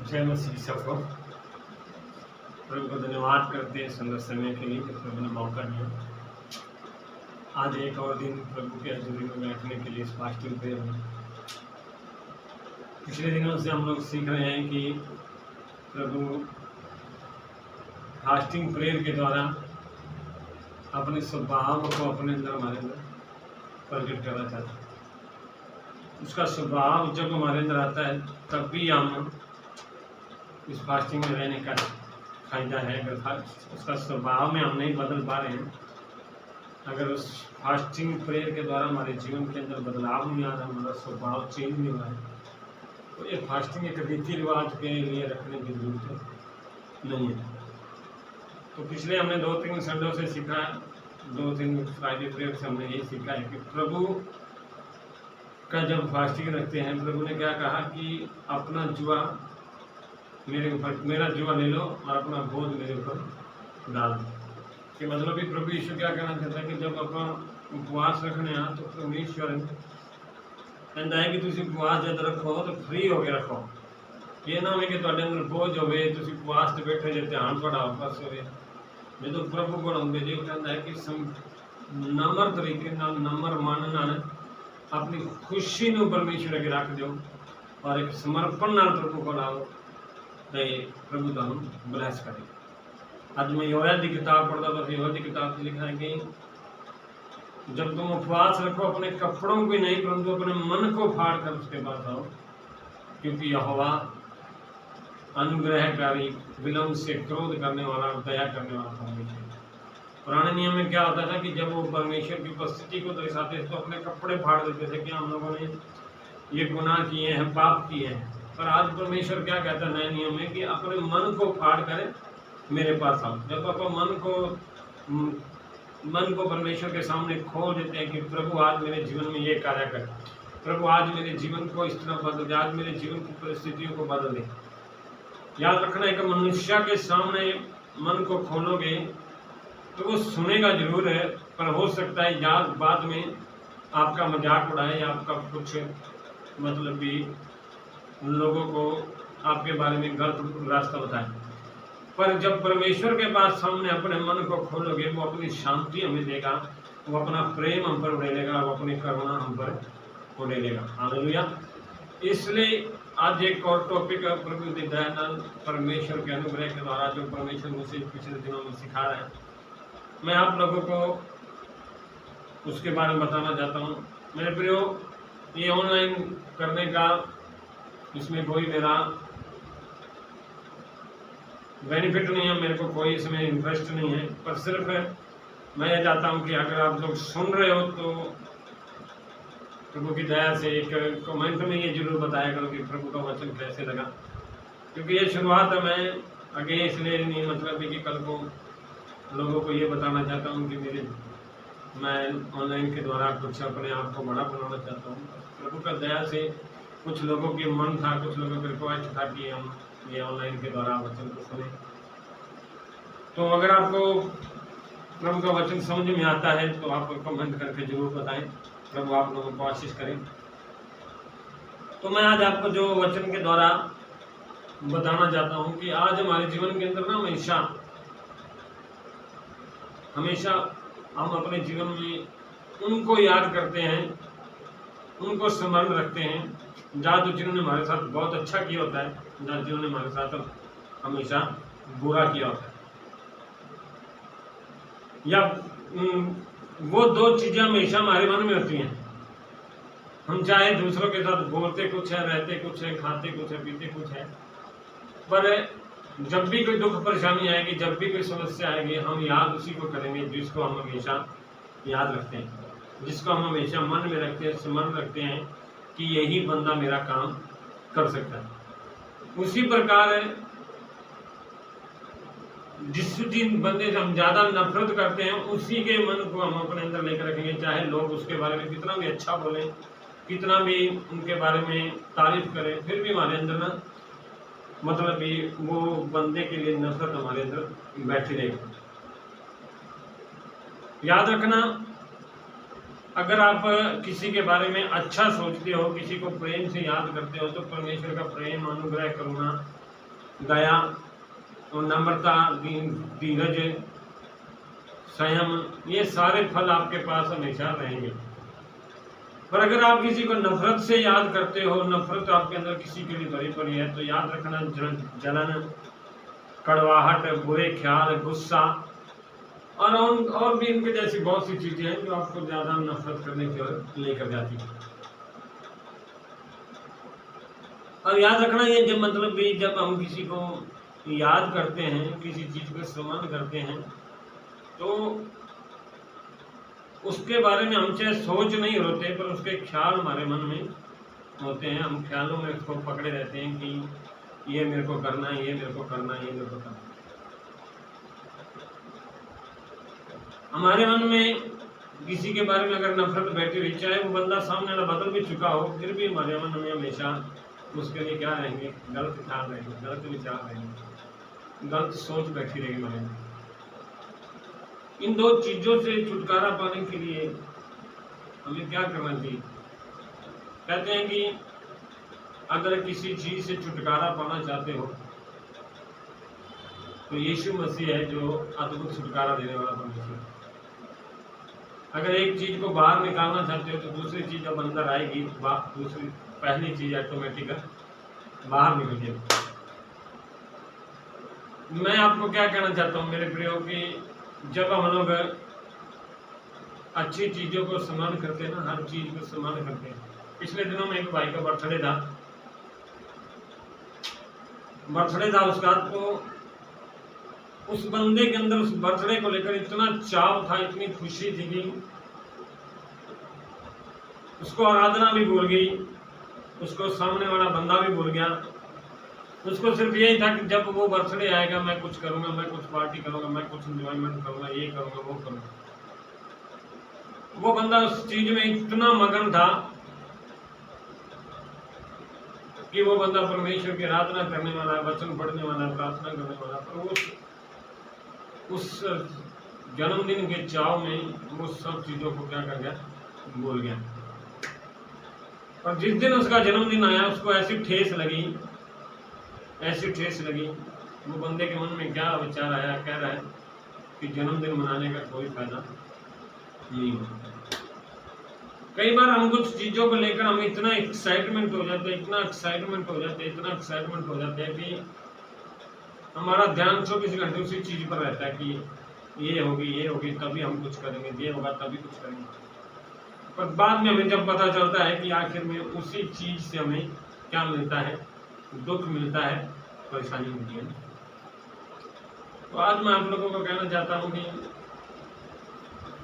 जय मसीह सबको। प्रभु को धन्यवाद करते हैं सुंदर समय के लिए कि प्रभु ने मौका दिया। आज एक और दिन प्रभु के हजूरी में बैठने के लिए फास्टिंग प्रेयर में। पिछले दिनों से हम लोग सीख रहे हैं कि प्रभु फास्टिंग प्रेयर के द्वारा अपने स्वभाव को अपने अंदर हमारे अंदर प्रकट करना चाहता है। उसका स्वभाव जब हमारे अंदर आता है तब भी हम इस फास्टिंग में रहने का फायदा है। अगर उसका स्वभाव में हम नहीं बदल पा रहे हैं, अगर उस फास्टिंग प्रेयर के द्वारा हमारे जीवन के अंदर बदलाव नहीं आ रहा, हमारा स्वभाव चेंज नहीं हुआ है, तो ये फास्टिंग एक रीति रिवाज के लिए रखने की जरूरत नहीं है। तो पिछले हमने 2-3 संडों से सीखा, 2-3 फ्राइडे प्रेयर से हमने यही सीखा है कि प्रभु का जब फास्टिंग रखते हैं, प्रभु ने क्या कहा कि अपना जुआ मेरे ऊपर, मेरा जुआ ले लो और अपना बोझ मेरे ऊपर डाल दो। कि मतलब कि प्रभु यीशु क्या कहना चाहता है कि जब अपन उपवास रखने आ तो परमेश्वर कहता है कि तुम उपवास जब रखो तो फ्री होके रखो। ये ना हो कि तुहाडे अंदर बोझ होवे, तुम उपवास से बैठे जे ध्यान पड़ा बस होवे। जो प्रभु को आउंदे जो कहता है कि नम्र तरीके नाल, नम्र मन नाल अपनी खुशी नूं परमेश्वर अगे रख दो और एक समर्पण नाल प्रभु को आओ, प्रभु तुहानू ब्लैस करे। आज मैं योएल की किताब पढ़ता था, योएल की किताब में लिखा है कि जब तुम उपवास रखो अपने कपड़ों को नहीं परंतु अपने मन को फाड़ कर उसके पास आओ, क्योंकि यहोवा अनुग्रहकारी, विलम्ब से क्रोध करने वाला, दया करने वाला परमेश्वर। पुराने नियम में क्या होता था कि जब वो परमेश्वर की उपस्थिति को दर्शाते थे तो अपने कपड़े फाड़ देते थे कि हम लोगों ने ये गुनाह किए हैं, पाप किए हैं। पर आज परमेश्वर क्या कहता है नए नियम में कि अपने मन को फाड़ कर मेरे पास आओ। जब आप मन को परमेश्वर के सामने खोल देते हैं कि प्रभु आज मेरे जीवन में ये कार्य कर, प्रभु आज मेरे जीवन को इस तरह बदल दे, आज मेरे जीवन की परिस्थितियों को बदल दे। याद रखना, एक मनुष्य के सामने मन को खोलोगे तो वो सुनेगा जरूर है, पर हो सकता है याद बाद में आपका मजाक उड़ाए या आपका कुछ मतलब भी उन लोगों को आपके बारे में गलत रास्ता बताए। पर जब परमेश्वर के पास सामने अपने मन को खोलोगे, वो अपनी शांति हमें देगा, वो अपना प्रेम हम पर उड़ेलेगा, वो अपनी करुणा हम पर उड़ेलेगा। हालेलुया। इसलिए आज एक और टॉपिक है प्रभु की दया नाल, परमेश्वर के अनुग्रह के द्वारा जो परमेश्वर मुझे पिछले दिनों में सिखा रहा है, मैं आप लोगों को उसके बारे में बताना चाहता हूँ। मेरे प्रियो, ये ऑनलाइन करने का इसमें कोई मेरा बेनिफिट नहीं है, मेरे को कोई इसमें इंटरेस्ट नहीं है, पर सिर्फ मैं ये चाहता हूँ कि अगर आप लोग सुन रहे हो तो प्रभु की दया से एक कमेंट में ये जरूर बताया करो कि प्रभु का वचन कैसे लगा। क्योंकि ये शुरुआत है, मैं आगे इसलिए नहीं मतलब कि कल को लोगों को ये बताना चाहता हूँ कि मैं ऑनलाइन के द्वारा कुछ अपने आप को बड़ा बनाना चाहता हूँ। प्रभु का दया से कुछ लोगों के मन था, कुछ लोगों की रिक्वेस्ट था कि हम ये ऑनलाइन के द्वारा वचन को सुने। तो अगर आपको प्रभु का वचन समझ में आता है तो आप कमेंट करके जरूर बताएं। प्रभु आप लोगों को आशीष करें। तो मैं आज आपको जो वचन के द्वारा बताना चाहता हूँ कि आज हमारे जीवन के अंदर ना हमेशा हम अपने जीवन में उनको याद करते हैं, उनको स्मरण रखते हैं जहाँ तो जिन्होंने हमारे साथ बहुत अच्छा किया होता है, जहाँ जिन्होंने हमारे साथ हमेशा बुरा किया होता है। या वो दो चीज़ें हमेशा हमारे मन में होती हैं। हम चाहे दूसरों के साथ बोलते कुछ है, रहते कुछ है, खाते कुछ है, पीते कुछ है, पर जब भी कोई दुख परेशानी आएगी, जब भी कोई समस्या आएगी, हम याद उसी को करेंगे जिसको हम हमेशा याद रखते हैं, जिसको हम हमेशा मन में रखते हैं, स्मरण रखते हैं कि यही बंदा मेरा काम कर सकता है। उसी प्रकार जिस दिन बंदे से हम ज़्यादा नफरत करते हैं, उसी के मन को हम अपने अंदर लेकर रखेंगे। चाहे लोग उसके बारे में कितना भी अच्छा बोलें, कितना भी उनके बारे में तारीफ करें, फिर भी हमारे अंदर ना मतलब भी वो बंदे के लिए नफरत हमारे अंदर बैठी रहेगी। याद रखना, अगर आप किसी के बारे में अच्छा सोचते हो, किसी को प्रेम से याद करते हो, तो परमेश्वर का प्रेम, अनुग्रह, करुणा दया और नम्रता, धीरज, संयम, ये सारे फल आपके पास हमेशा रहेंगे। पर अगर आप किसी को नफरत से याद करते हो, नफरत आपके अंदर किसी के लिए भरी पड़ी है, तो याद रखना जलन, कड़वाहट, बुरे ख्याल, गुस्सा और भी इनके जैसी बहुत सी चीजें हैं जो आपको ज्यादा नफरत करने की ओर लेकर जाती है। और याद रखना ये जब मतलब भी जब हम किसी को याद करते हैं, किसी चीज को सम्मान करते हैं, तो उसके बारे में हम चाहे सोच नहीं होते, पर उसके ख्याल हमारे मन में होते हैं। हम ख्यालों में उसको पकड़े रहते हैं कि ये मेरे को करना है, ये मेरे को करना है, ये मेरे को करना है। हमारे मन में किसी के बारे में अगर नफरत बैठी हुई, चाहे वो बंदा सामने वाला बदल भी चुका हो, फिर भी हमारे मन में हमेशा उसके लिए क्या रहेंगे, गलत ख्याल रहेंगे, गलत विचार रहेंगे, गलत सोच बैठी रहेगी हमारे में। इन दो चीजों से छुटकारा पाने के लिए हमें क्या करना चाहिए? कहते हैं कि अगर किसी चीज से छुटकारा पाना चाहते हो तो यीशु मसीह है जो अद्भुत छुटकारा देने वाला परमेश्वर। अगर एक चीज को बाहर निकालना चाहते हो तो दूसरी चीज जब अंदर आएगी, दूसरी पहली चीज ऑटोमेटिक बाहर निकल जाएगी। मैं आपको क्या कहना चाहता हूँ मेरे प्रियो कि जब हम लोग अच्छी चीजों को सम्मान करते हैं ना, हर चीज को सम्मान करते हैं। पिछले दिनों में एक भाई का बर्थडे था उसका, तो उस बंदे के अंदर उस बर्थडे को लेकर इतना चाव था, इतनी खुशी थी कि उसको आराधना भी भूल गई, उसको सामने वाला बंदा भी भूल गया। उसको सिर्फ यही था कि जब वो बर्थडे आएगा मैं कुछ करूंगा, मैं कुछ पार्टी करूंगा, मैं कुछ एंजॉयमेंट करूंगा, ये करूंगा, वो करूंगा। वो बंदा उस चीज में इतना मगन था कि वो बंदा परमेश्वर की आराधना करने वाला, वचन पढ़ने वाला, प्रार्थना करने वाला, पर वो उस जन्मदिन के चाव में वो सब चीजों को क्या कर गया, भूल गया। और जिस दिन उसका जन्मदिन आया उसको ऐसी ठेस लगी, वो बंदे के मन में क्या विचार आया, कह रहा है कि जन्मदिन मनाने का कोई फायदा नहीं होता। कई बार हम कुछ चीजों को लेकर हम इतना एक्साइटमेंट हो जाते हैं कि हमारा ध्यान 24 घंटे उसी चीज पर रहता है कि ये होगी तभी हम कुछ करेंगे, ये होगा तभी कुछ करेंगे। पर बाद में हमें जब पता चलता है कि आखिर में उसी चीज से हमें क्या मिलता है, दुख मिलता है, परेशानी मिलती है। तो आज मैं आप लोगों को कहना चाहता हूँ कि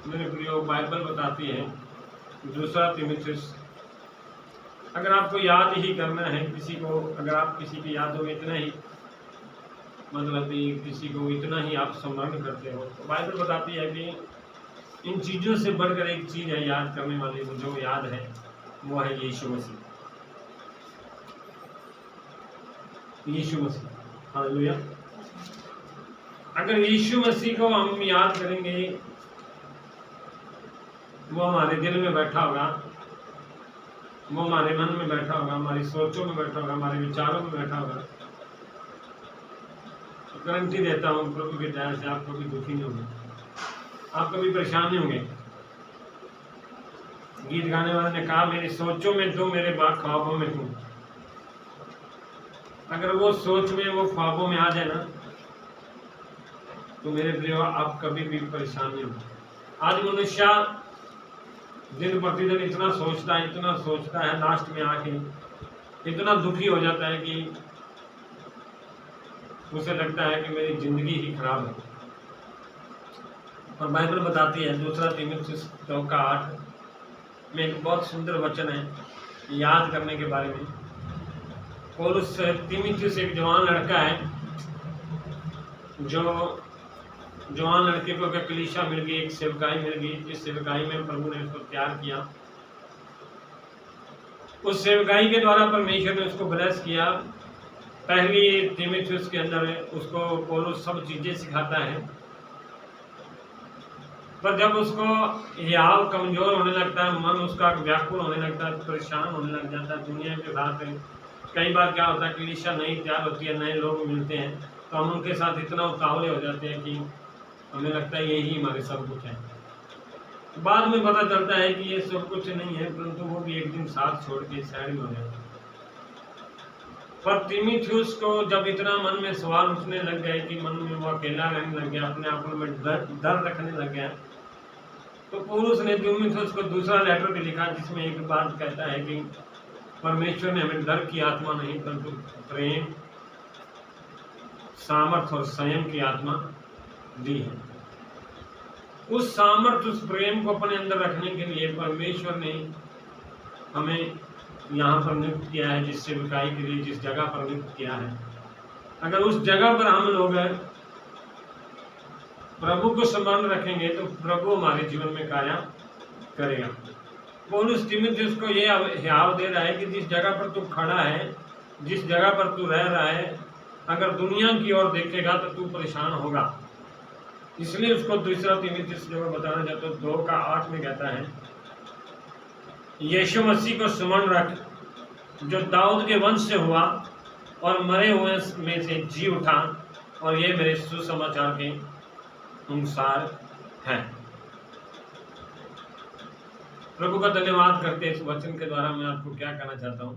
मेरे प्रियो, बाइबल बताती है 2 तीमुथियुस, अगर आपको याद ही करना है किसी को, अगर आप किसी की यादों में इतना ही मतलब किसी को इतना ही आप स्मरण करते हो, तो बाइबल बताती है कि इन चीजों से बढ़कर एक चीज है याद करने वाली, जो याद है वो है यीशु मसीह। हालेलुया। अगर यीशु मसीह को हम याद करेंगे, वो हमारे दिल में बैठा होगा, वो हमारे मन में बैठा होगा, हमारी सोचों में बैठा होगा, हमारे विचारों में बैठा होगा, तो गारंटी देता हूँ प्रभु की दया से आप कभी दुखी नहीं होंगे, आप कभी परेशान नहीं होंगे। गीत गाने वाले ने कहा, मेरी सोचों में तू, मेरे ख्वाबों में तू। अगर वो सोच में, वो ख्वाबों में आ जाए ना, तो मेरे प्रियो आप कभी भी परेशान नहीं होंगे। आज मनुष्य दिन प्रतिदिन इतना सोचता है, लास्ट में आके इतना दुखी हो जाता है कि उसे लगता है कि मेरी जिंदगी ही खराब है। और बाइबल बताती है 2 तीमुथियुस 2:8 में एक बहुत सुंदर वचन है याद करने के बारे में। पौलुस तीमुथियुस एक जवान लड़का है, जो जवान लड़के को एक कलीसिया मिल गई, एक सेवकाई मिल गई, जिस सेवकाई में प्रभु ने उसको तैयार किया। उस सेवकाई के द्वारा परमेश्वर ने उसको ब्लेस किया। पहली तीमुथियुस के अंदर उसको पौलुस सब चीजें सिखाता है, पर जब उसको याव कमजोर होने लगता है, मन उसका व्याकुल होने लगता है, परेशान होने लग जाता है, दुनिया के साथ कई बार क्या होता है, कलीसिया नई तैयार होती है, नए लोग मिलते हैं, तो हम उनके साथ इतना उतावले हो जाते हैं कि हमें लगता है यही हमारे सब कुछ है। बाद में पता चलता है कि ये सब कुछ नहीं है, परंतु वो भी एक दिन साथ छोड़ के साइड में हो जाता है। पर तीमुथियुस को जब इतना मन में सवाल उठने लग गए कि मन में वो अकेला रहने लग गया, अपने आप में डर रखने लग गया, तो पौलुस ने तीमुथियुस को दूसरा लेटर भी लिखा, जिसमें एक बात कहता है कि परमेश्वर ने हमें डर की आत्मा नहीं परंतु प्रेम, सामर्थ और संयम की आत्मा दी है। उस सामर्थ, उस प्रेम को अपने अंदर रखने के लिए परमेश्वर ने हमें यहाँ पर नियुक्त किया है, जिस सेवकाई के लिए जिस जगह पर नियुक्त किया है। अगर उस जगह पर हम लोग प्रभु को स्मरण रखेंगे तो प्रभु हमारे जीवन में कार्य करेगा। पौलुस तीमुथियुस को ये हियाव दे रहा है कि जिस जगह पर तू खड़ा है, जिस जगह पर तू रह रहा है, अगर दुनिया की ओर देखेगा तो तू परेशान होगा। इसलिए उसको दूसरा तीमुथियुस जो मैं बताना चाहता हूँ 2:8 में कहता है, यीशु मसीह को स्मरण रख, जो दाऊद के वंश से हुआ और मरे हुए में से जी उठा, और ये मेरे सुसमाचार के अनुसार है। प्रभु का धन्यवाद करते इस वचन के द्वारा मैं आपको क्या कहना चाहता हूं,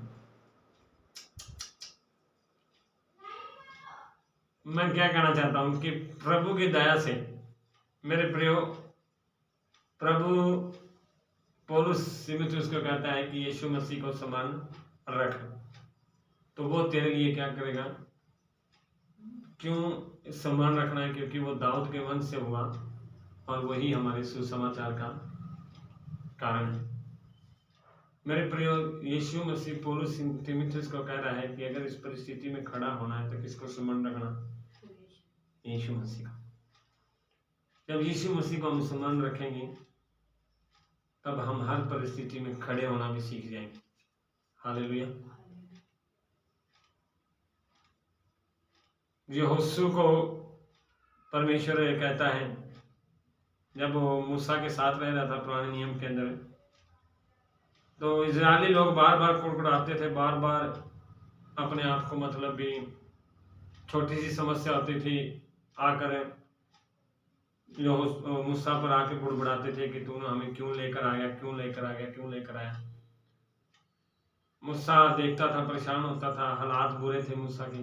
मैं क्या कहना चाहता हूं कि प्रभु की दया से मेरे प्रियो, प्रभु पौलुस तीमुथियुस को कहता है कि यीशु मसीह को स्मरण रख, तो वो तेरे लिए क्या करेगा। क्यों स्मरण रखना है? क्योंकि वो दाऊद के वंश से हुआ और वही हमारे सुसमाचार का कारण है। मेरे प्रियो, यीशु मसीह पौलुस तीमुथियुस को कह रहा है कि अगर इस परिस्थिति में खड़ा होना है तो किसको स्मरण रखना? यीशु मसीह का। जब यीशु मसीह को हम स्मरण रखेंगे तब हम हर परिस्थिति में खड़े होना भी सीख जाएंगे। हालेलुया। यहोशू को परमेश्वर कहता है, जब वो मूसा के साथ रह रहा था पुराने नियम के अंदर, तो इजरायली लोग बार बार कुड़कुड़ाते थे, बार बार अपने आप को मतलब भी छोटी सी समस्या होती थी आकर जो मूसा पर आके बुड़बुड़ाते थे कि तूने हमें क्यों लेकर आ गया, क्यों लेकर आ गया, क्यों लेकर आया। मूसा देखता था, परेशान होता था, हालात बुरे थे मूसा के,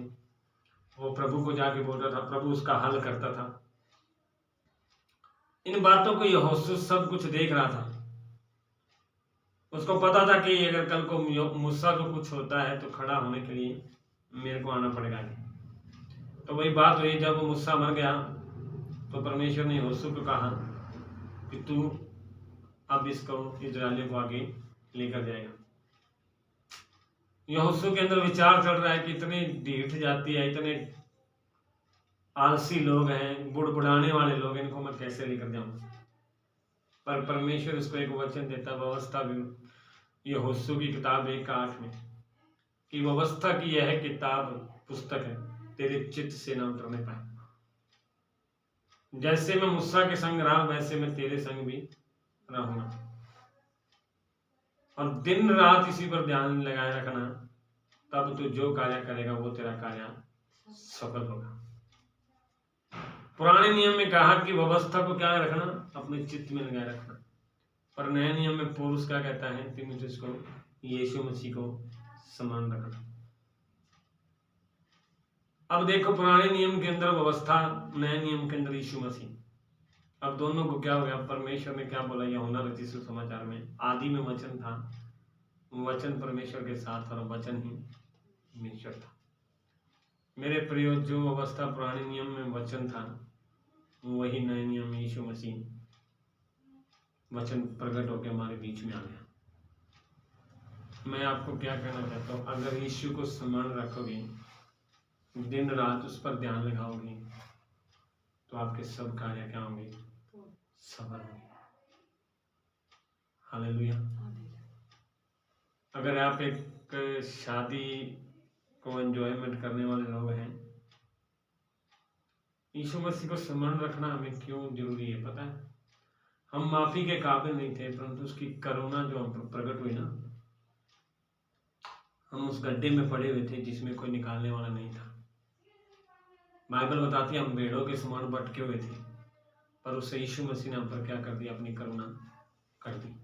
वो प्रभु को जाके बोलता था, प्रभु उसका हल करता था। इन बातों को यहोशू सब कुछ देख रहा था। उसको पता था कि अगर कल को मूसा को कुछ होता है तो खड़ा होने के लिए मेरे को आना पड़ेगा। तो वही बात हुई, जब मूसा मर गया तो परमेश्वर ने यहोशू को कहा कि तू अब इसको इजरायलियों को आगे लेकर जाएगा। यहोशू के अंदर विचार चल रहा है कि इतनी ढीठ जाती है, इतने आलसी लोग हैं, बुड़बुड़ाने वाले लोग, इनको मैं कैसे लेकर जाऊं। पर परमेश्वर उसको एक वचन देता, व्यवस्था भी यहोशू की किताब 1:8 में, कि व्यवस्था की यह किताब पुस्तक है, तेरे चित्त से न उतरने पाए। जैसे मैं मूसा के संग रहा वैसे मैं तेरे संग भी रहूंगा, और दिन रात इसी पर ध्यान लगाए रखना, तब तू जो कार्य करेगा वो तेरा कार्य सफल होगा। पुराने नियम में कहा कि व्यवस्था को क्या रखना? अपने चित्त में लगाए रखना। पर नए नियम में पौलुस क्या कहता है तीमुथियुस को? यीशु मसीह को समान रखना। अब देखो, पुराने नियम के अंदर व्यवस्था, नए नियम के अंदर यीशु मसीह। अब दोनों को क्या हो गया? परमेश्वर ने क्या बोला यूहन्ना रचित सुसमाचार में, आदि में वचन था, वचन परमेश्वर के साथ और वचन ही परमेश्वर था। मेरे प्रियो, जो अवस्था पुराने नियम में वचन था वही नए नियम में यीशु मसीह वचन प्रकट होकर हमारे बीच में आ गया। मैं आपको क्या कहना चाहता हूँ, अगर यीशु को स्मरण रखोगे, दिन रात उस पर ध्यान लगाओगे, तो आपके सब कार्य क्या होंगे? सफल होंगे। हालेलुया। अगर आप एक शादी को एंजॉयमेंट करने वाले लोग हैं, यीशु मसीह को स्मरण रखना हमें क्यों जरूरी है पता है? हम माफी के काबिल नहीं थे, परंतु उसकी करुणा जो हम पर प्रकट हुई ना, हम उस गड्ढे में पड़े हुए थे जिसमें कोई निकालने वाला नहीं था। बाइबल बताती है हम भेड़ों के समान भटके हुए थे, पर उससे यीशु मसीह ने हम पर क्या कर दिया, अपनी करुणा कर दी।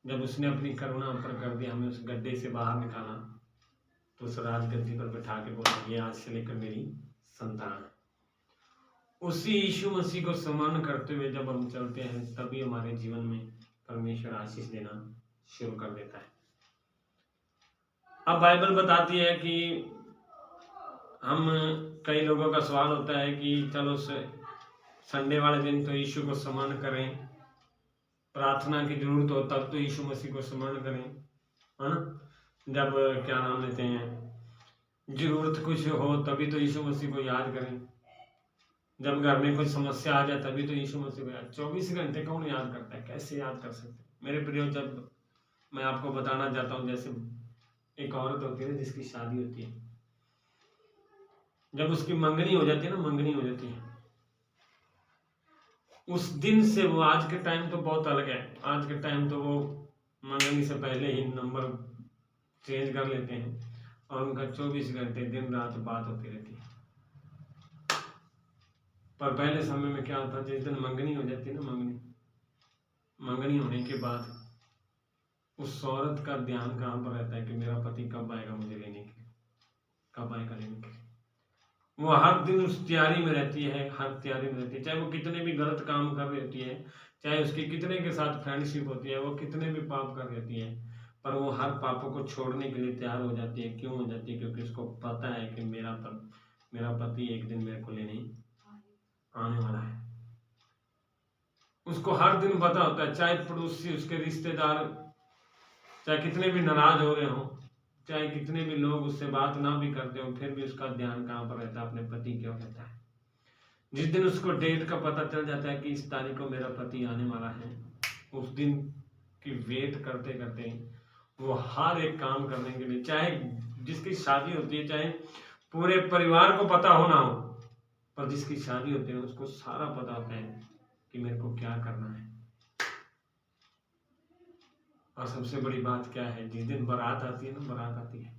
जब उसने अपनी करुणा हम पर कर दी, हमें उस गड्ढे से बाहर निकाला, तो उस राजगद्दी पर बैठा के बोला ये आज से लेकर मेरी संतान है। उसी यीशु मसीह को सम्मान करते हुए जब हम चलते हैं, तभी हमारे जीवन में परमेश्वर आशीष देना शुरू कर देता है। अब बाइबल बताती है कि हम, कई लोगों का सवाल होता है कि चलो संडे वाले दिन तो यीशु को सम्मान करें, प्रार्थना की जरूरत हो तब तो यीशु मसीह को सम्मान करें, है ना। जब क्या नाम लेते हैं, जरूरत कुछ हो तभी तो यीशु मसीह को याद करें, जब घर में कोई समस्या आ जाए तभी तो यीशु मसीह को याद। 24 घंटे कौन याद करता है, कैसे याद कर सकते हैं मेरे प्रियो। जब मैं आपको बताना चाहता हूँ, जैसे एक औरत होती है जिसकी शादी होती है, जब उसकी मंगनी हो जाती है ना, मंगनी हो जाती है, उस दिन से वो, आज के टाइम तो बहुत अलग है, आज के टाइम तो वो मंगनी से पहले ही नंबर चेंज कर लेते हैं और उनका 24 घंटे दिन रात बात होती रहती है। पर पहले समय में क्या होता, जिस दिन मंगनी हो जाती है ना, मंगनी होने के बाद उस औरत का ध्यान कहाँ पर रहता है कि मेरा पति कब आएगा मुझे लेने के लिए, कब आएगा लेने के लिए। वो हर दिन उस तैयारी में रहती है, हर तैयारी में रहती है, चाहे वो कितने भी गलत काम कर रही होती है, चाहे उसकी कितने के साथ फ्रेंडशिप होती है, वो कितने भी पाप कर रहती है, पर वो हर पापों को छोड़ने के लिए तैयार हो जाती है। क्यों हो जाती है? क्योंकि उसको पता है कि मेरा पति एक दिन मेरे को लेने आने वाला है। उसको हर दिन पता होता है, चाहे पड़ोसी, उसके रिश्तेदार चाहे कितने भी नाराज हो रहे हो, चाहे कितने भी लोग उससे बात ना भी करते हो, फिर भी उसका ध्यान कहाँ पर रहता है, अपने पति की ओर रहता है। जिस दिन उसको डेट का पता चल जाता है कि इस तारीख को मेरा पति आने वाला है, उस दिन की वेट करते करते वो हर एक काम करने के लिए, चाहे जिसकी शादी होती है, चाहे पूरे परिवार को पता हो ना हो, पर जिसकी शादी होती है उसको सारा पता होता है कि मेरे को क्या करना है। और सबसे बड़ी बात क्या है, जिस दिन बारात आती है ना, बारात आती है,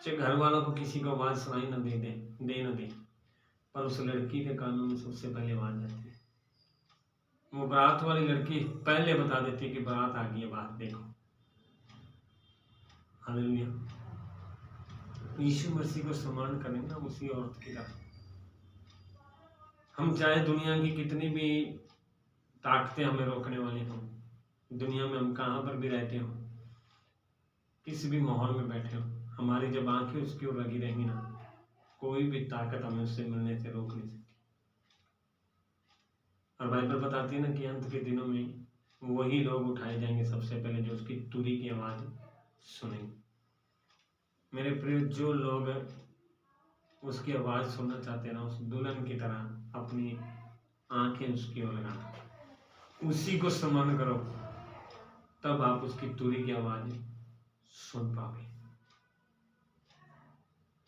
चाहे घर वालों को किसी को आवाज सुनाई ना दे, पर उस लड़की के कानों में सबसे पहले आवाज आती है। वो बारात वाली लड़की पहले बता देती है कि बारात आ गई है, बाहर देखो। हालेलुया। यीशु मसीह को सम्मान करें ना उसी औरत की तरह। हम चाहे दुनिया की कितनी भी ताकतें हमें रोकने वाली हों, दुनिया में हम कहाँ पर भी रहते हो, किसी भी माहौल में बैठे हो, हमारी जब आंखें उसकी ओर लगी रहेंगी ना, कोई भी ताकत हमें उससे मिलने से रोक नहीं सकती। और बाइबल बताती है ना कि अंत के दिनों में वही लोग उठाए जाएंगे सबसे पहले जो उसकी तुरी की आवाज सुनेंगे। मेरे प्रिय, जो लोग उसकी आवाज सुनना चाहते हैं ना, उस दुल्हन की तरह अपनी आंखें उसकी ओर लगाना, उसी को सम्मान करो, तब आप उसकी तुरी की आवाज सुन पाओगे।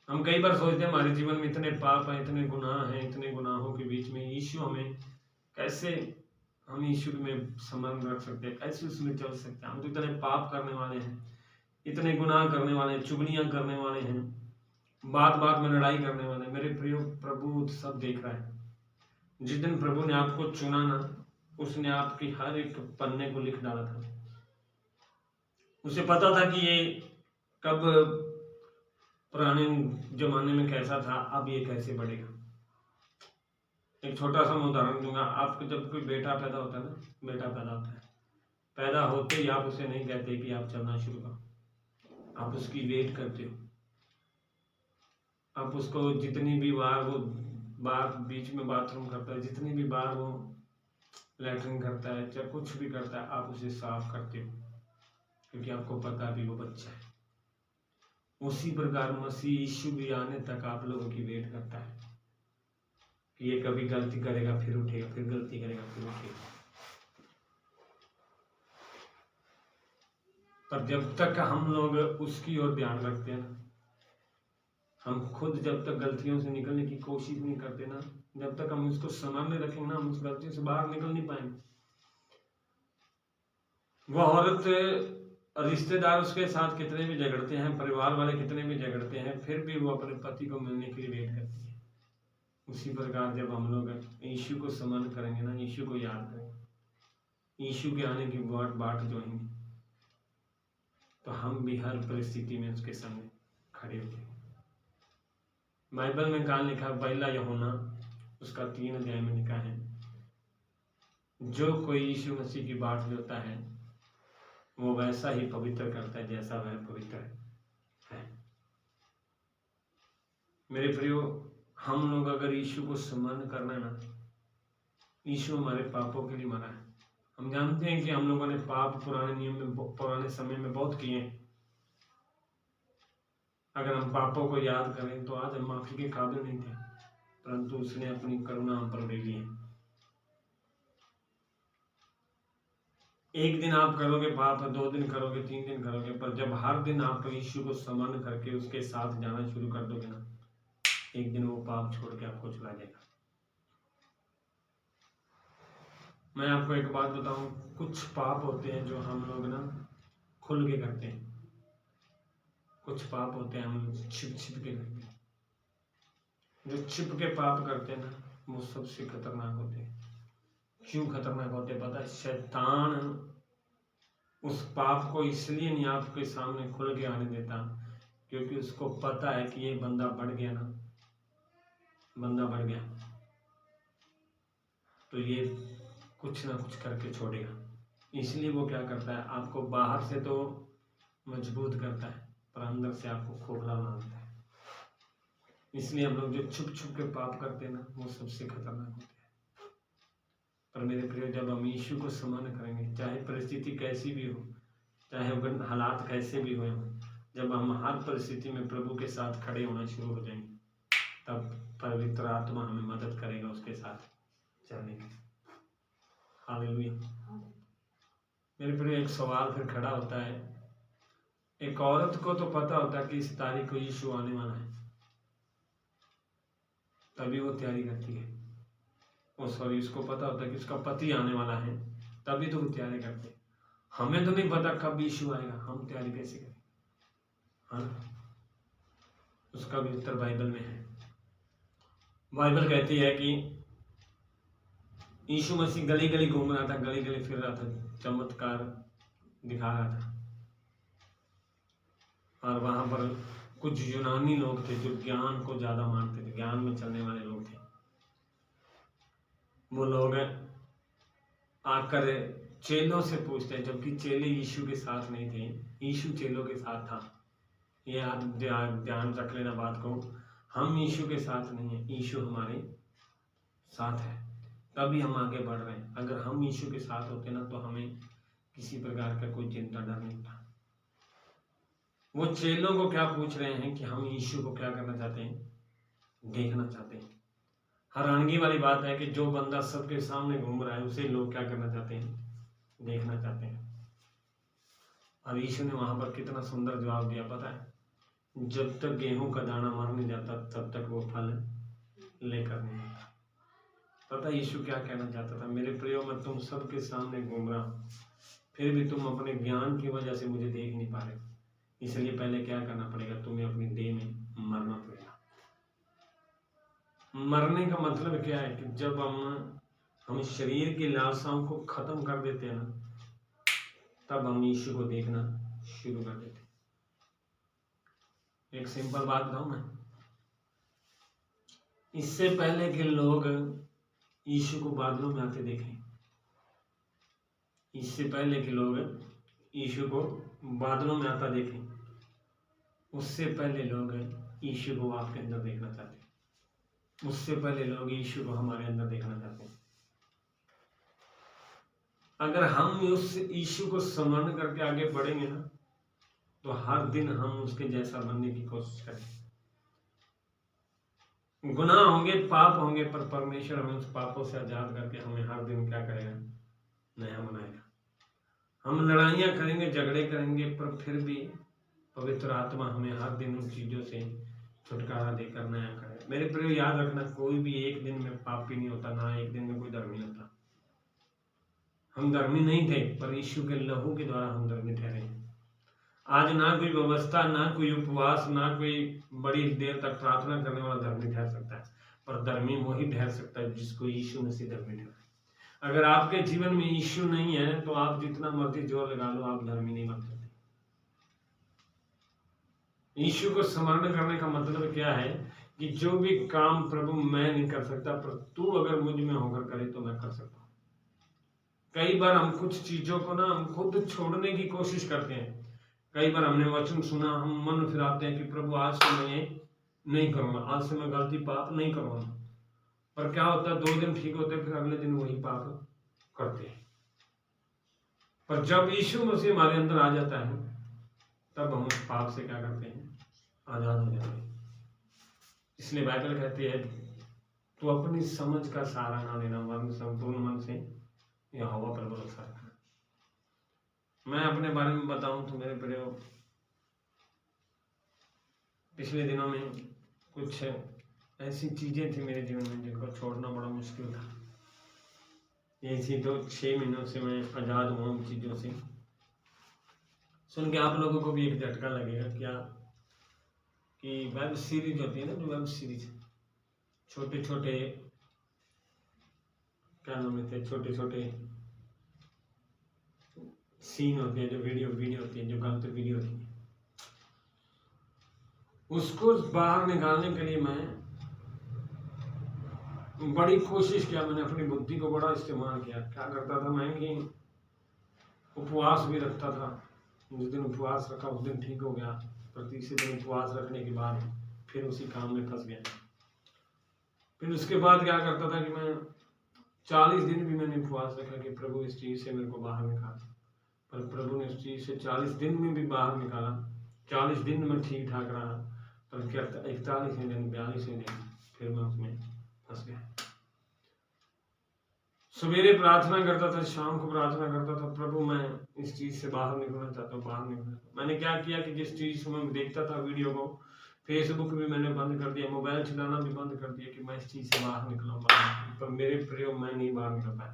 हम कई बार सोचते हैं हमारे जीवन में इतने पाप हैं, इतने गुनाह हैं, इतने गुनाहों के बीच में यीशु हमें कैसे, हम यीशु में सम्मान रख सकते हैं, कैसे उसमें चल सकते हैं। हम तो इतने पाप करने वाले हैं, इतने गुनाह करने वाले हैं, चुगलियां करने वाले हैं, बात बात में लड़ाई करने वाले हैं। मेरे प्रियो, प्रभु सब देख रहा है। जिस दिन प्रभु ने आपको चुना ना, उसने आपकी हर एक पन्ने को लिख डाला था। उसे पता था कि ये कब पुराने जमाने में कैसा था, अब ये कैसे बढ़ेगा। एक छोटा सा मैं उदाहरण दूंगा। आपको जब कोई बेटा पैदा होता है ना, बेटा पैदा होता है, पैदा होते ही आप उसे नहीं कहते कि आप चलना शुरू करो, आप उसकी वेट करते हो। आप उसको जितनी भी बार वो बीच में बाथरूम करता है, जितनी भी बार वो लैट्रिन करता है, चाहे कुछ भी करता है, आप उसे साफ करते हो, क्योंकि आपको पता है भी वो बच्चा है। उसी प्रकार मसीह यीशु भी आने तक आप लोगों की वेट करता है कि ये कभी गलती करेगा फिर उठेगा, फिर गलती करेगा फिर उठेगा। पर जब तक हम लोग उसकी ओर ध्यान रखते हैं ना, हम खुद जब तक गलतियों से निकलने की कोशिश नहीं करते ना, जब तक हम उसको सामने रखेंगे ना, हम उस गलती से बाहर निकल नहीं पाएंगे। वह औरत और रिश्तेदार उसके साथ कितने भी झगड़ते हैं, परिवार वाले कितने भी झगड़ते हैं, फिर भी वो अपने पति को मिलने के लिए वेट करती है। उसी प्रकार जब हम लोग यीशु को स्मरण करेंगे ना, यीशु को याद करेंगे, यीशु के आने की बाट जोएंगे, तो हम भी हर परिस्थिति में उसके संग खड़े हो जाएंगे। बाइबल में कहाँ लिखा, पहला यूहन्ना उसका 3 अध्याय में लिखा है, जो कोई यीशु मसीह की बाट जोता है वो वैसा ही पवित्र करता है जैसा वह पवित्र है। मेरे प्रियो, हम लोग अगर यीशु को स्मरण करना है ना, यीशु हमारे पापों के लिए मरा है। हम जानते हैं कि हम लोगों ने पाप पुराने नियम में, पुराने समय में बहुत किए हैं। अगर हम पापों को याद करें तो आज हम माफी के काबिल नहीं थे, परंतु उसने अपनी करुणा हम पर ले ली है। एक दिन आप करोगे पाप, 2 दिन करोगे, 3 दिन करोगे, पर जब हर दिन आप यीशु को स्मरण करके उसके साथ जाना शुरू कर दोगे ना, एक दिन वो पाप छोड़ के आपको चला जाएगा। मैं आपको एक बात बताऊं, कुछ पाप होते हैं जो हम लोग ना खुल के करते हैं, कुछ पाप होते हैं हम छिप छिप के करते हैं। जो छिप के पाप करते हैं ना, वो सबसे खतरनाक होते हैं। क्यों खतरनाक होते पता है? शैतान उस पाप को इसलिए नहीं आपके सामने खुल के आने देता, क्योंकि उसको पता है कि ये बंदा बढ़ गया ना, बंदा बढ़ गया तो ये कुछ ना कुछ करके छोड़ेगा। इसलिए वो क्या करता है, आपको बाहर से तो मजबूत करता है, पर अंदर से आपको खोखला बना देता है। इसलिए हम लोग जो छुप छुप के पाप करते हैं ना, वो सबसे खतरनाक होते हैं। पर मेरे प्रिय, जब हम यीशु को स्मरण करेंगे, चाहे परिस्थिति कैसी भी हो, चाहे हालात कैसे भी हो, जब हम हर परिस्थिति में प्रभु के साथ खड़े होना शुरू हो जाएंगे, तब पवित्र आत्मा हमें मदद करेगा उसके साथ चलने की। हालेलुया। मेरे प्रिय, एक सवाल फिर खड़ा होता है, एक औरत को तो पता होता है कि इस तारीख को यीशु आने वाला है, तभी वो तैयारी करती है। सॉरी, उसको पता होता है कि उसका पति आने वाला है, तभी तो वो तैयारी करते हैं। हमें तो नहीं पता कब यीशु आएगा, हम तैयारी कैसे करें? हाँ, उसका भी उत्तर बाइबल में है। बाइबल कहती है कि यीशु मसीह गली गली घूम रहा था, गली गली फिर रहा था, चमत्कार दिखा रहा था, और वहां पर कुछ यूनानी लोग थे जो ज्ञान को ज्यादा मानते थे, ज्ञान में चलने वाले लोग थे। वो लोग आकर चेलों से पूछते हैं, जबकि चेले यीशु के साथ नहीं थे, यीशु चेलों के साथ था। ये आप ध्यान रख लेना बात को, हम यीशु के साथ नहीं है, यीशु हमारे साथ है, तभी हम आगे बढ़ रहे हैं। अगर हम यीशु के साथ होते ना, तो हमें किसी प्रकार का कोई चिंता डर नहीं था। वो चेलों को क्या पूछ रहे हैं कि हम यीशु को क्या करना चाहते हैं, देखना चाहते हैं। हैरानगी वाली बात है कि जो बंदा सबके सामने घूम रहा है, उसे लोग क्या करना चाहते हैं, देखना चाहते हैं। और यीशु ने वहां पर कितना सुंदर जवाब दिया पता है, जब तक गेहूं का दाना मर नहीं जाता, तब तक वो फल लेकर नहीं आता। पता यीशु क्या कहना चाहता था? मेरे प्रियो, मैं तुम सबके सामने घूम रहा हूं, फिर भी तुम अपने ज्ञान की वजह से मुझे देख नहीं पा रहे, इसलिए पहले क्या करना पड़ेगा, तुम्हें अपनी देह में मरना पड़ेगा। मरने का मतलब क्या है कि जब हम शरीर की लालसाओं को खत्म कर देते हैं ना, तब हम यीशु को देखना शुरू कर देते हैं। एक सिंपल बात बताऊं मैं, इससे पहले कि लोग यीशु को बादलों में आते देखें, इससे पहले कि लोग यीशु को बादलों में आता देखें, उससे पहले लोग यीशु को आपके अंदर देखना चाहते हैं। उससे पहले लोग यीशु को हमारे अंदर देखना चाहते हैं। अगर हम उस यीशु को स्मरण करके आगे बढ़ेंगे ना, तो हर दिन हम उसके जैसा बनने की कोशिश करें। गुनाह होंगे, पाप होंगे, पर परमेश्वर हमें उस पापों से आजाद करके हमें हर दिन क्या करेगा, नया बनाएगा। हम लड़ाइयाँ करेंगे, झगड़े करेंगे, पर फिर भी पवित्र आत्मा हमें हर दिन उन चीजों से छुटकारा देकर नया करे। मेरे प्रिय, याद रखना, कोई भी एक दिन में पापी नहीं होता, ना एक दिन में कोई धर्मी होता। हम धर्मी नहीं थे, पर यीशु के लहू के द्वारा हम धर्मी ठहरे। आज ना कोई व्यवस्था, ना कोई उपवास, ना कोई बड़ी देर तक प्रार्थना करने वाला धर्मी ठहर सकता है, पर धर्मी वही ठहर सकता है जिसको यीशु मसीह धर्मी ठहराए। अगर आपके जीवन में यीशु नहीं है तो आप जितना मर्जी जोर लगा लो, आप धर्मी नहीं बन सकते। यीशु को स्मरण करने का मतलब क्या है कि जो भी काम प्रभु मैं नहीं कर सकता, पर तू अगर मुझ में होकर करे तो मैं कर सकता हूँ। कई बार हम कुछ चीजों को ना हम खुद छोड़ने की कोशिश करते हैं। कई बार हमने वचन सुना, हम मन फिराते हैं कि प्रभु आज से मैं नहीं करूंगा, आज से मैं गलती पाप नहीं करूंगा, पर क्या होता है 2 दिन ठीक होते हैं, फिर अगले दिन वही पाप करते हैं। पर जब यीशु मसीह हमारे अंदर आ जाता है तब हम उस पाप से क्या करते हैं, आजाद हो जाते हैं। इसलिए बाइबल कहती है तू अपनी समझ का सहारा ना लेना, वरन संपूर्ण मन से यहोवा पर भरोसा रखना। मैं अपने बारे में बताऊं तो मेरे प्रिय, पिछले दिनों में कुछ ऐसी चीजें थी मेरे जीवन में जिनको छोड़ना बड़ा मुश्किल था। यही 6 महीनों से मैं आजाद हुआ उन चीजों से। सुन के आप लोगों को भी एक झटका लगेगा क्या कि वेब सीरीज होती है ना, जो वेब सीरीज छोटे छोटे क्या नाम लेते, छोटे छोटे सीन होते हैं, जो वीडियो होती है, जो गलत वीडियो होती है, उसको बाहर निकालने के लिए मैं बड़ी कोशिश किया। मैंने अपनी बुद्धि को बड़ा इस्तेमाल किया। क्या करता था मैं कि उपवास भी रखता था। जिस दिन उपवास रखा उस दिन ठीक हो गया, पर तीसरे दिन उपवास रखने के बाद फिर उसी काम में फंस गया। फिर उसके बाद क्या करता था कि मैं 40 दिन भी मैंने उपवास रखा कि प्रभु इस चीज से मेरे को बाहर निकाल, पर प्रभु ने उस चीज से 40 दिन में भी बाहर निकाला। 40 दिन में ठीक ठाक रहा, पर क्या 41वें दिन 42वें दिन फिर मैं उसमें फंस गया। सवेरे प्रार्थना करता था, शाम को प्रार्थना करता था, प्रभु मैं इस चीज से बाहर निकलना चाहता हूँ, बाहर निकलना। मैंने क्या किया कि जिस चीज को मैं देखता था वीडियो को, फेसबुक भी मैंने बंद कर दिया, मोबाइल चलाना भी बंद कर दिया कि मैं इस चीज से बाहर निकलूंगा, पर मेरे प्रयोग मैं नहीं बाहर निकल पाया।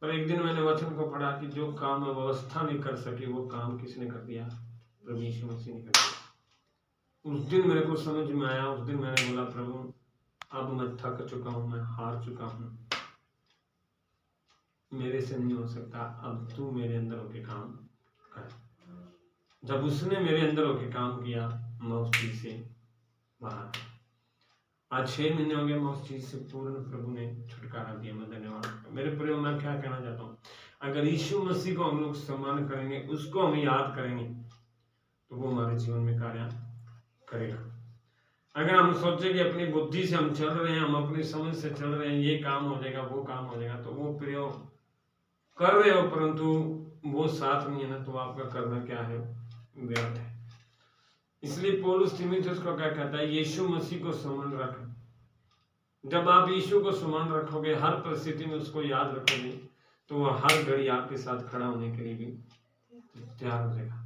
पर एक दिन मैंने वचन को पढ़ा कि जो काम व्यवस्था नहीं कर सकी वो काम किसने कर दिया, प्रभु यीशु मसीह ने कर दिया। उस दिन मेरे को समझ में आया। उस दिन मैंने बोला प्रभु अब मैं थक चुका हूं, मैं हार चुका हूं, मेरे से नहीं हो सकता, अब तू मेरे अंदर होके काम कर। जब उसने मेरे अंदर होके काम किया मैं उस चीज से बाहर। आज 6 महीने हो गए, मैं उस चीज से पूर्ण प्रभु ने छुटकारा दिया। मैं धन्यवाद। मेरे प्रिय, मैं क्या कहना चाहता हूँ, अगर यीशु मसीह को हम लोग सम्मान करेंगे, उसको हम याद करेंगे, तो वो हमारे जीवन में कार्य करेगा। अगर हम सोचे कि अपनी बुद्धि से हम चल रहे हैं, हम अपनी समझ से चल रहे हैं, ये काम हो जाएगा, वो काम हो जाएगा, तो वो प्रयोग कर रहे हो परंतु वो साथ नहीं है ना, तो आपका करना क्या है, व्यर्थ है। इसलिए पौलुस तीमुथियुस को क्या कहता है, यीशु मसीह को स्मरण रख। जब आप यीशु को स्मरण रखोगे, हर परिस्थिति में उसको याद रखोगे, तो वह हर घड़ी आपके साथ खड़ा होने के लिए भी तैयार हो जाएगा।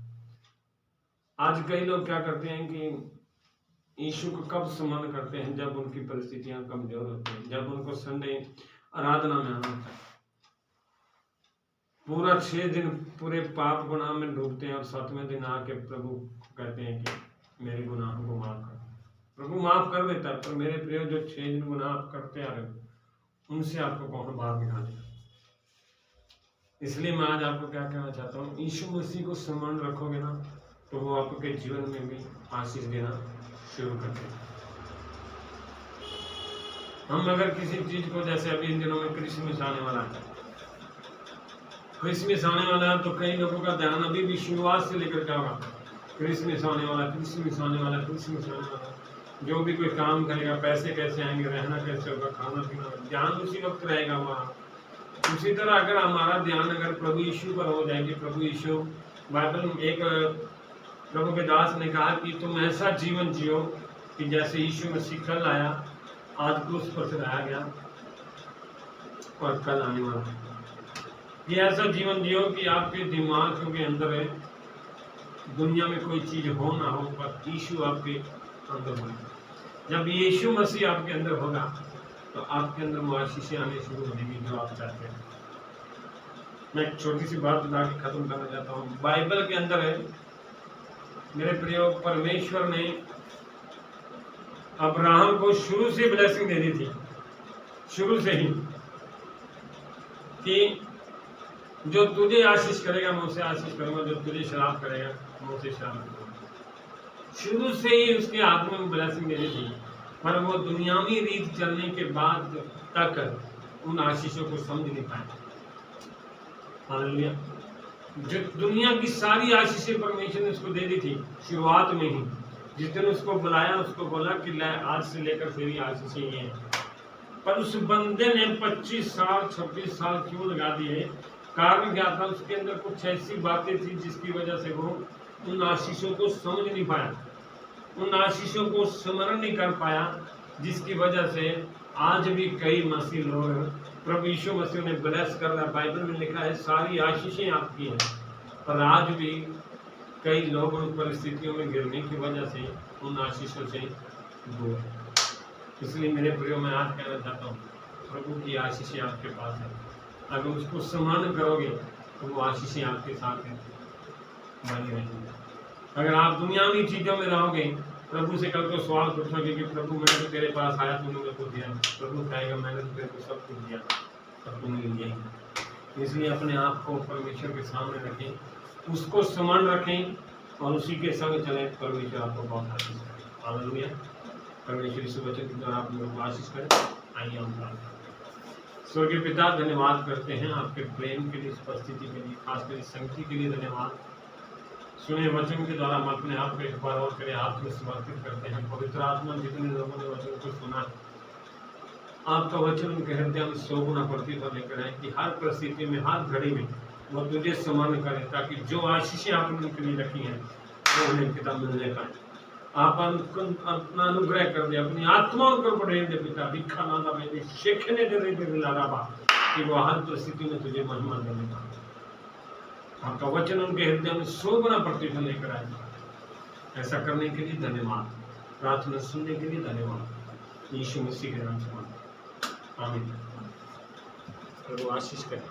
आज कई लोग क्या करते हैं कि यीशु को कब स्मरण करते हैं, जब उनकी परिस्थितियां कमजोर होती हैं, जब उनको संडे आराधना में आना होता है। पूरा 6 दिन पूरे पाप गुनाह में डूबते हैं और 7वें दिन आके प्रभु कहते हैं कि मेरे गुनाहों को माफ कर। प्रभु माफ कर देता है, पर मेरे प्रिय जो 6 दिन गुनाह आप करते आ रहे हो, उनसे आपको कौन बाहर निकालेगा। इसलिए मैं आज आपको क्या कहना चाहता हूँ, यीशु मसीह को स्मरण रखोगे ना, तो वो आपके जीवन में भी आशीष देना शुरू करते हैं। हम अगर किसी चीज को, जैसे अभी इन दिनों में क्रिसमस आने वाला है, क्रिसमस आने वाला है, तो कई लोगों का ध्यान अभी भी शुरुआत से लेकर क्या होगा, क्रिसमस आने वाला, क्रिसमस आने वाला, क्रिसमस आने वाला। जो भी कोई काम करेगा, पैसे कैसे आएंगे, रहना कैसे होगा, खाना पीना, ध्यान उसी वक्त रहेगा हमारा। उसी तरह अगर हमारा ध्यान अगर प्रभु यीशु पर हो जाएगी, प्रभु यीशु, बाइबल में एक प्रभु के दास ने कहा कि तुम ऐसा जीवन जियो कि जैसे यीशु मसीह कल आया, आज क्रूस पर चढ़ाया गया और कल आने वाला है। ये ऐसा जीवन जियो कि आपके दिमाग के अंदर है, दुनिया में कोई चीज हो ना हो, पर यीशु आपके अंदर होगा। जब यीशु मसीह आपके अंदर होगा तो आपके अंदर वो आशीषें आने शुरू हो जाएंगी जो आप चाहते हैं। मैं एक छोटी सी बात बता के खत्म करना चाहता हूँ। बाइबल के अंदर है मेरे प्रियो, परमेश्वर ने अब्राहम को शुरू से ब्लेसिंग दे दी थी, शुरू से ही, कि जो तुझे आशीष करेगा मैं उसे आशीष करूंगा, जो तुझे श्राप करेगा मैं उसे श्राप करूंगा। शुरू से ही उसके हाथ में ब्लेसिंग दे दी थी, पर वो दुनियावी रीत चलने के बाद तक उन आशीषों को समझ नहीं पाया। हालेलुया। जो दुनिया की सारी आशीषें परमेश्वर ने उसको दे दी थी शुरुआत में ही। जिस दिन उसको बुलाया उसको बोला कि आज से लेकर तेरी आशीषें ये हैं, पर उस बंदे ने 25 साल 26 साल क्यों लगा दिए? कारण क्या था? उसके अंदर कुछ ऐसी बातें थी जिसकी वजह से वो उन आशीषों को समझ नहीं पाया, उन आशीषों को स्मरण नहीं कर पाया, जिसकी वजह से आज भी कई मसीह लोग प्रभु यीशु मसीह ने ब्लेस कर रहा। बाइबल में लिखा है सारी आशीषें आपकी हैं, पर आज भी कई लोग उन परिस्थितियों में गिरने की वजह से उन आशीषों से दूर। इसलिए मेरे प्रियो, मैं आज कहना चाहता हूँ प्रभु की आशीषें आपके पास है। अगर उसको स्मरण करोगे तो वो आशीषें आपके साथ हैं, बनी रहेंगी। अगर आप दुनियावी चीज़ों में रहोगे, प्रभु से कल को सवाल पूछोगे कि प्रभु मैंने तो तेरे पास आया, तूने मेरे को दिया, प्रभु कहेगा मैंने तो तेरे को सब कुछ दिया, सब तुमने लिया ही। इसलिए अपने आप को परमेश्वर के सामने रखें, उसको स्मरण रखें और उसी के संग चलें। परमेश्वर आपको बहुत आशीष करे। हालेलुया। परमेश्वर इस वचन के द्वारा आप लोगों को आशीष करें। आइए हम प्रार्थना करें। स्वर्गीय पिता, धन्यवाद करते हैं आपके प्रेम के लिए, उपस्थिति के लिए, खासकर इस संगति के लिए धन्यवाद। सुने वचन के द्वारा हम अपने आप को एक बार और तेरे हाथ में समर्पित करते हैं। पवित्र आत्मा, जितने लोगों ने वचन को सुना, आपका वचन उनके हृदय में 100 गुना प्रतिफल लेकर आए, कि हर परिस्थिति में, हर घड़ी में वो तुझे स्मरण करें, ताकि जो आशीषें आपने उनके लिए रखी हैं वो उन्हें पिता मिलने पाए। आप अपना अनुग्रह कर दे, अपनी आत्मा उनको बढ़ें दे पिता, भिक्षा नादा में शेखने दे रहे लाराबा, कि वो हर परिस्थिति में तुझे महिमा देने पाए। आपका वचन उनके हृदय में 100 गुना प्रतिफल लेकर आए। ऐसा करने के लिए धन्यवाद, प्रार्थना सुनने के लिए धन्यवाद। यीशु मसीह के नाम से आमीन। प्रभु आशीष करें।